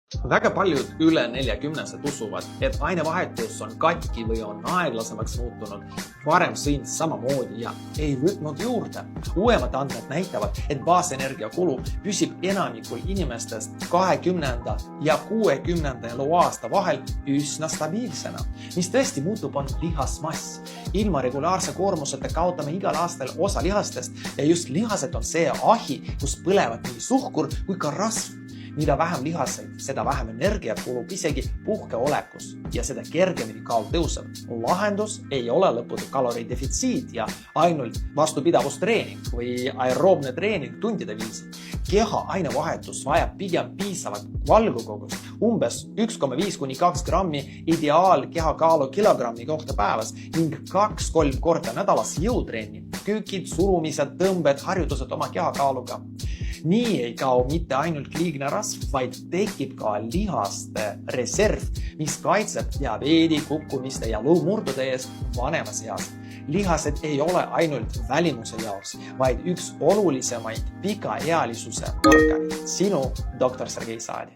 Väga paljud üle 40-sed usuvad, et ainevahetus on katki või on aeglasemaks muutunud. Varem sõin samamoodi ja ei võtnud juurde. Uuemad andmed näitavad, et baasenergia kulu püsib enamikul inimestest 20. ja 60. eluaasta vahel üsna stabiilsena. Mis tõesti muutub, on lihasmass. Ilma regulaarse koormuseta kaotame igal aastal osa lihastest ja just lihased on see ahi, kus põlevad nii suhkur kui ka rasv. Mida vähem lihaseid, seda vähem energiat kulub isegi puhkeolekus ja seda kergemini kaal tõuseb. Lahendus ei ole lõputu kaloridefitsiit ja ainult vastupidavustreening või aeroobne treening tundide viisil. Keha ainevahetus vajab pigem piisavat valgukogust, umbes 1,5 kuni 2 grammi ideaal kehakaalu kilogrammi kohta päevas ning 2-3 korda nädalas jõutrenni, köükid, surumised, tõmbed, harjutused oma kehakaaluga. Nii ei kao mitte ainult liigne rasv, vaid tekib ka lihaste reserv, mis kaitseb diabeedi, kukkumiste ja luumurdude ees vanemas eas. Lihased ei ole ainult välimuse jaoks, vaid üks olulisemaid pikaealisuse organid. Sinu Dr. Sergei Saadi.